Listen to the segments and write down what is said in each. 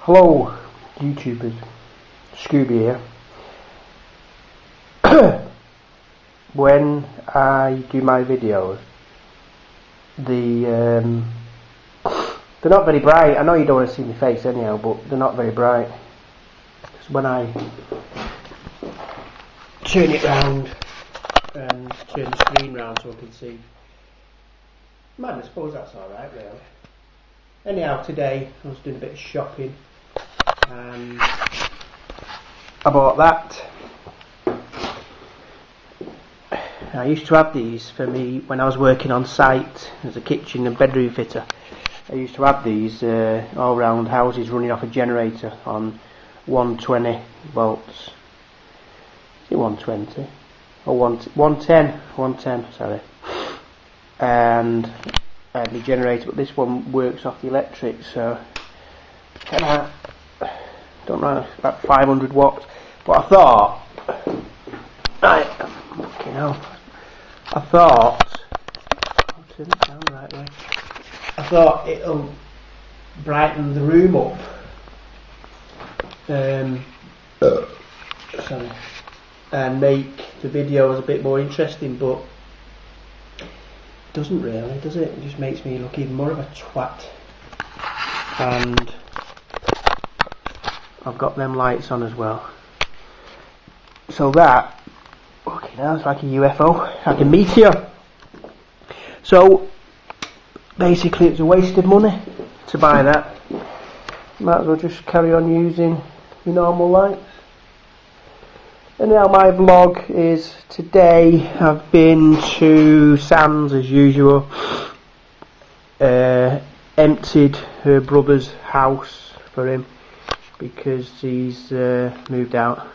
Hello YouTubers, Scooby here. When I do my videos, they're not very bright. I know you don't want to see my face anyhow, but they're not very bright. Because when I turn it round and turn the screen round so I can see, man, I suppose that's alright really. Anyhow, today I was doing a bit of shopping and I bought that. I used to have these for me when I was working on site as a kitchen and bedroom fitter. I used to have these all round houses running off a generator on 120 volts. Is it 120? Or 110, sorry. And I had my generator, but this one works off the electric, so don't know, about 500 watts. But I thought, right, I'll turn it down the right way. I thought it'll brighten the room up. Sorry, and make the videos a bit more interesting, but it doesn't really, does it? It just makes me look even more of a twat. And I've got them lights on as well. So that, okay, now it's like a UFO, like a meteor. So basically it's a waste of money to buy that. Might as well just carry on using your normal lights. Anyhow, my vlog is today. I've been to Sam's as usual. Emptied her brother's house for him because he's moved out.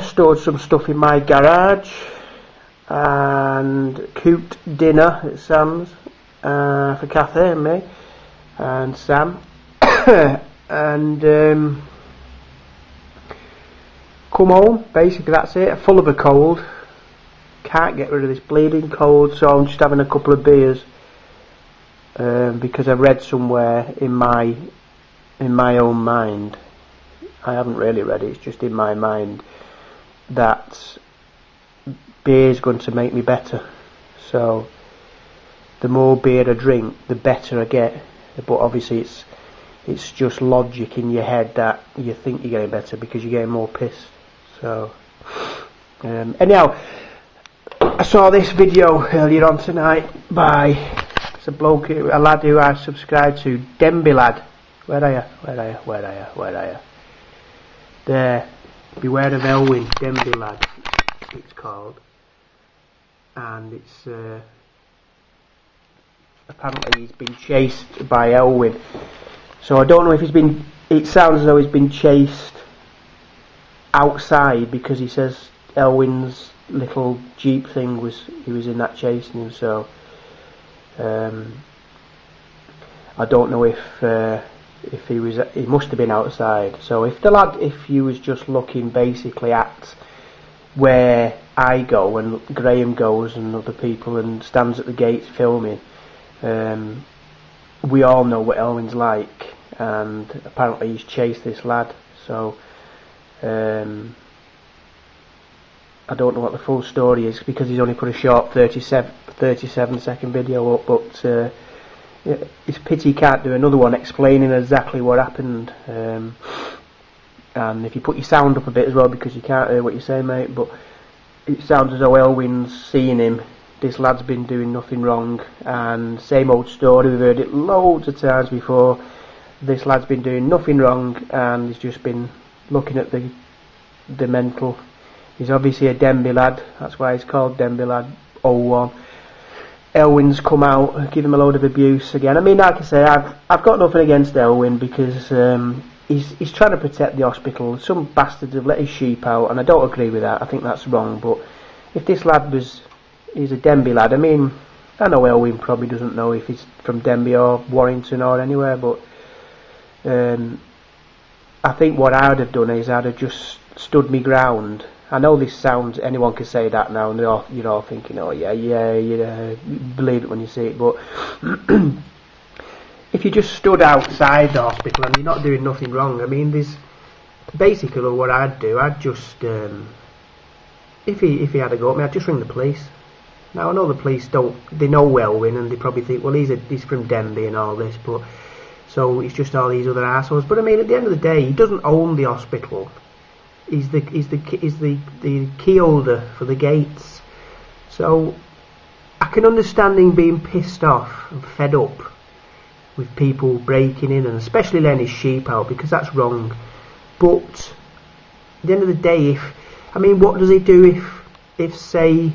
Stored some stuff in my garage and cooked dinner at Sam's for Kathy and me and Sam. And come home, basically that's it. Full of a cold, can't get rid of this bleeding cold, so I'm just having a couple of beers because I've read somewhere in my own mind, I haven't really read it, it's just in my mind, that beer is going to make me better. So the more beer I drink, the better I get. But obviously it's just logic in your head that you think you're getting better because you're getting more pissed. So anyhow, I saw this video earlier on tonight by a lad who I subscribed to, Denby Lad. Where are you? There. Beware of Elwin, Denby Lad it's called. And it's apparently he's been chased by Elwin. So I don't know if it sounds as though he's been chased outside, because he says Elwin's little Jeep thing he was in that chasing him, so I don't know if he must have been outside. So if he was just looking basically at where I go and Graham goes and other people and stands at the gates filming, we all know what Elwin's like, and apparently he's chased this lad. So I don't know what the full story is because he's only put a short 37 second video up, but it's pity he can't do another one explaining exactly what happened. And if you put your sound up a bit as well, because you can't hear what you say, mate, but it sounds as though Elwin's seeing him. This lad's been doing nothing wrong, and same old story, we've heard it loads of times before. This lad's been doing nothing wrong and he's just been looking at the mental. He's obviously a Denby Lad, that's why he's called Denby Lad 01. Elwin's come out and give him a load of abuse again. I mean, like I say, I've got nothing against Elwin because he's trying to protect the hospital. Some bastards have let his sheep out, and I don't agree with that. I think that's wrong. But if this lad he's a Denby Lad, I mean, I know Elwin probably doesn't know if he's from Denby or Warrington or anywhere, but I think what I'd have done is I'd have just stood my ground. I know this sounds, anyone can say that now, and you're all thinking, oh yeah, you believe it when you see it, but if you just stood outside the hospital and you're not doing nothing wrong, I mean, there's basically what I'd do. I'd just if he had a go at me, I'd just ring the police. Now I know the police they know Elwin, and they probably think, well, he's from Denby and all this, but so it's just all these other assholes. But I mean, at the end of the day, he doesn't own the hospital. He's the key holder for the gates. So I can understand him being pissed off and fed up with people breaking in, and especially letting his sheep out, because that's wrong. But at the end of the day, what does he do if say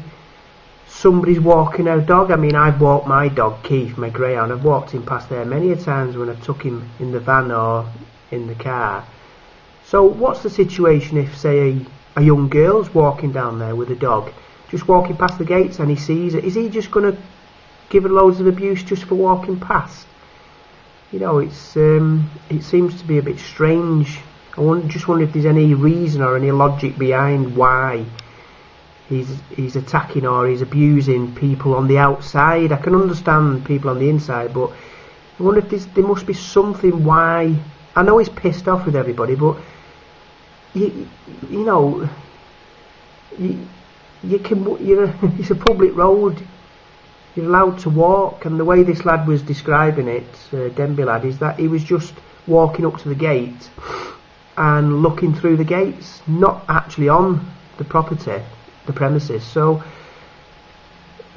somebody's walking a dog? I mean, I've walked my dog Keith, my greyhound. I've walked him past there many a times when I took him in the van or in the car. So what's the situation if say a young girl's walking down there with a dog, just walking past the gates, and he sees it? Is he just going to give her loads of abuse just for walking past? You know, it seems to be a bit strange. Just wonder if there's any reason or any logic behind why he's attacking or he's abusing people on the outside. I can understand people on the inside, but I wonder if there must be something why. I know he's pissed off with everybody, but it's a public road. You're allowed to walk, and the way this lad was describing it, Denby lad, is that he was just walking up to the gate and looking through the gates, not actually on the property, the premises. So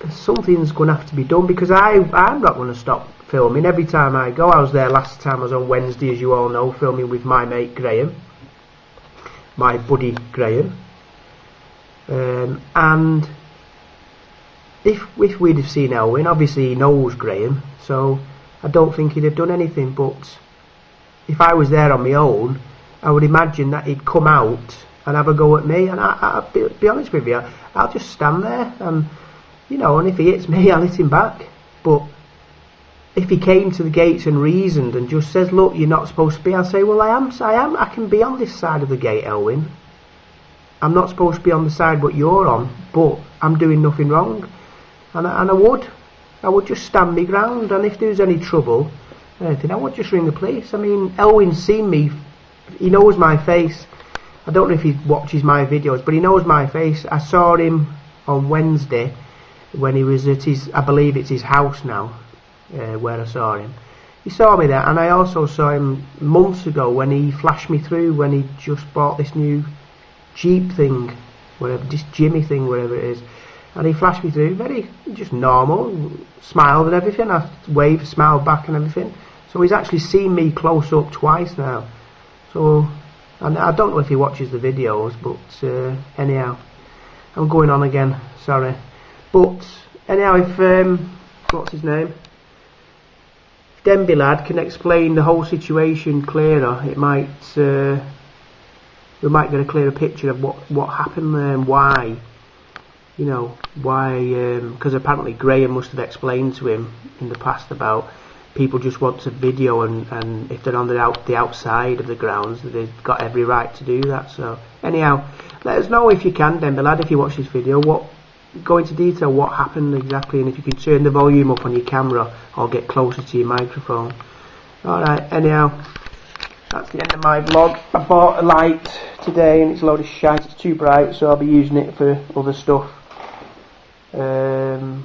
something's going to have to be done, because I'm not going to stop filming every time I go. I was there last time. I was on Wednesday, as you all know, filming with my mate Graham, my buddy Graham, and if we'd have seen Elwin, obviously he knows Graham, so I don't think he'd have done anything. But if I was there on my own, I would imagine that he'd come out and have a go at me, and I'll be honest with you, I'll just stand there, and and if he hits me, I'll hit him back. But if he came to the gates and reasoned and just says, look, you're not supposed to be, I'll say, well, I can be on this side of the gate, Elwin. I'm not supposed to be on the side what you're on, but I'm doing nothing wrong. And I would just stand my ground, and if there was any trouble, anything, I would just ring the police. I mean, Elwin's seen me, he knows my face. I don't know if he watches my videos, but he knows my face. I saw him on Wednesday when he was at I believe it's his house now, where I saw him. He saw me there, and I also saw him months ago when he flashed me through, when he just bought this new Jeep thing, whatever, this Jimmy thing, whatever it is. And he flashed me through, very just normal, smiled and everything. I waved, smiled back and everything. So he's actually seen me close up twice now. So, and I don't know if he watches the videos, but anyhow, I'm going on again, sorry. But anyhow, if what's his name, if Denby lad can explain the whole situation clearer, it might we might get a clearer picture of what happened there and why. Because apparently Graham must have explained to him in the past about people just want to video, and if they're on the outside of the grounds, they've got every right to do that. So anyhow, let us know if you can, Denby lad, if you watch this video, go into detail what happened exactly, and if you can turn the volume up on your camera or get closer to your microphone. Alright, anyhow, that's the end of my vlog. I bought a light today and it's a load of shite, it's too bright, so I'll be using it for other stuff. And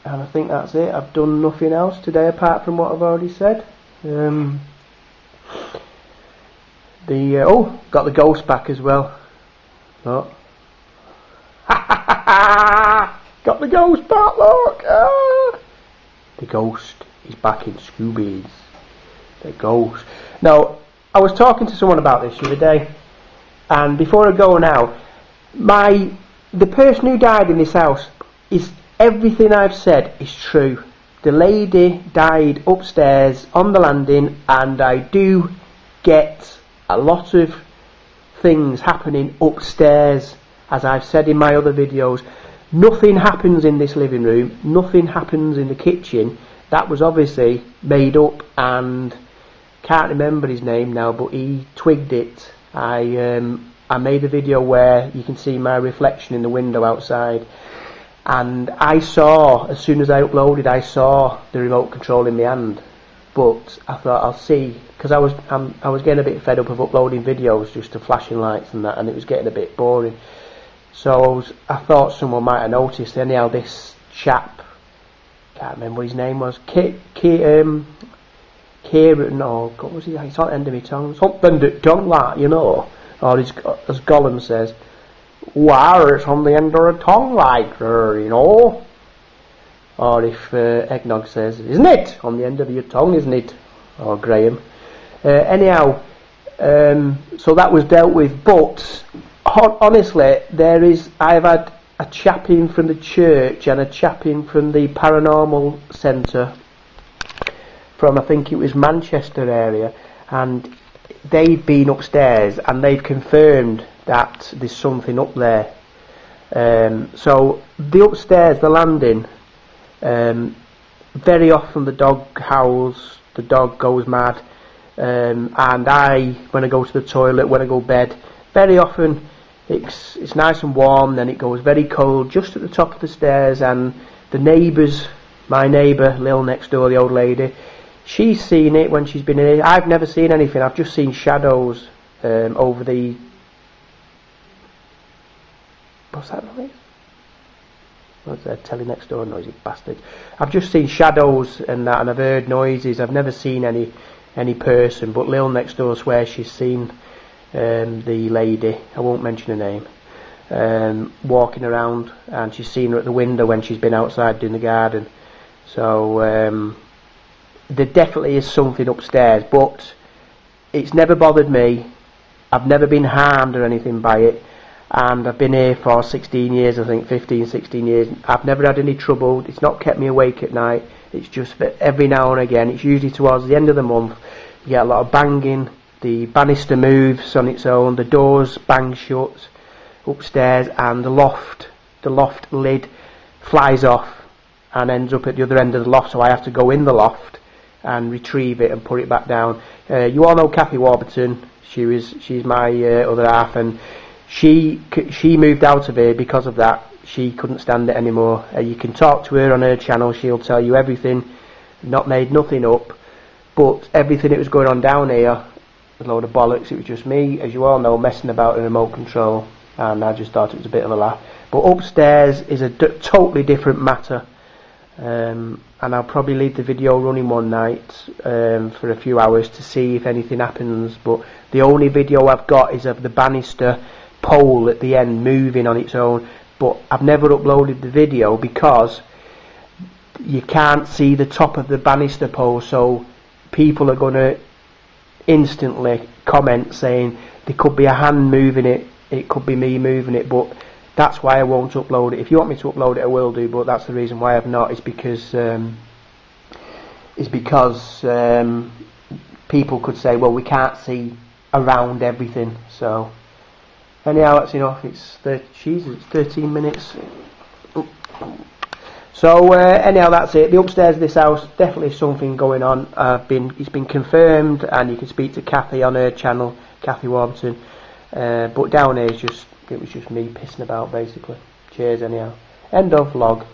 I think that's it. I've done nothing else today apart from what I've already said. Got the ghost back as well. Oh. Got the ghost back, look! Ah. The ghost is back in Scoobies. The ghost. Now, I was talking to someone about this the other day, and before I go now, the person who died in this house, is everything I've said is true. The lady died upstairs on the landing, and I do get a lot of things happening upstairs, as I've said in my other videos. Nothing happens in this living room, nothing happens in the kitchen. That was obviously made up, and can't remember his name now, but he twigged it. I made a video where you can see my reflection in the window outside, and I saw, as soon as I uploaded, I saw the remote control in my hand. But I thought I'll see, because I was getting a bit fed up of uploading videos just to flashing lights and that, and it was getting a bit boring. So I thought someone might have noticed. Anyhow, this chap, can't remember what his name was, Kieran, or what was he? It's on the end of my tongue. Something that don't like, you know. Or as Gollum says, "Why, it's on the end of the tongue, like, you know." Or if Eggnog says, "Isn't it? On the end of your tongue, isn't it?" Or Graham. Anyhow, so that was dealt with. But honestly, I've had a chap in from the church and a chap in from the paranormal centre from, I think it was Manchester area, and they've been upstairs and they've confirmed that there's something up there. So the upstairs, the landing, very often the dog howls, the dog goes mad, and when I go to the toilet, when I go to bed, very often it's nice and warm, then it goes very cold just at the top of the stairs. And the neighbours, my neighbour Lil next door, the old lady, she's seen it when she's been in here. I've never seen anything. I've just seen shadows over the... What's that noise? What's that? Telly next door noisy bastard. I've just seen shadows and that, and I've heard noises. I've never seen any person, but Lil next door swears she's seen the lady, I won't mention her name, walking around, and she's seen her at the window when she's been outside doing the garden. So there definitely is something upstairs, but it's never bothered me. I've never been harmed or anything by it, and I've been here for 16 years, I think 15, 16 years. I've never had any trouble. It's not kept me awake at night. It's just that every now and again, it's usually towards the end of the month, you get a lot of banging. The banister moves on its own, the doors bang shut upstairs, and the loft lid flies off and ends up at the other end of the loft, so I have to go in the loft and retrieve it and put it back down. You all know Kathy Warburton. She's my other half, and she moved out of here because of that. She couldn't stand it anymore. You can talk to her on her channel, she'll tell you everything, not made nothing up, but everything that was going on down here, a load of bollocks. It was just me, as you all know, messing about in remote control, and I just thought it was a bit of a laugh. But upstairs is a totally different matter, and I'll probably leave the video running one night for a few hours to see if anything happens. But the only video I've got is of the banister pole at the end moving on its own, but I've never uploaded the video because you can't see the top of the banister pole, so people are going to instantly comment saying there could be a hand moving it, it could be me moving it. But that's why I won't upload it. If you want me to upload it, I will do, but that's the reason why I've not, is because people could say, well, we can't see around everything. So anyhow, that's enough. It's 13 minutes. So anyhow, that's it. The upstairs of this house, definitely something going on. It's been confirmed, and you can speak to Kathy on her channel, Kathy Warburton. But down here, it was just me pissing about, basically. Cheers, anyhow. End of vlog.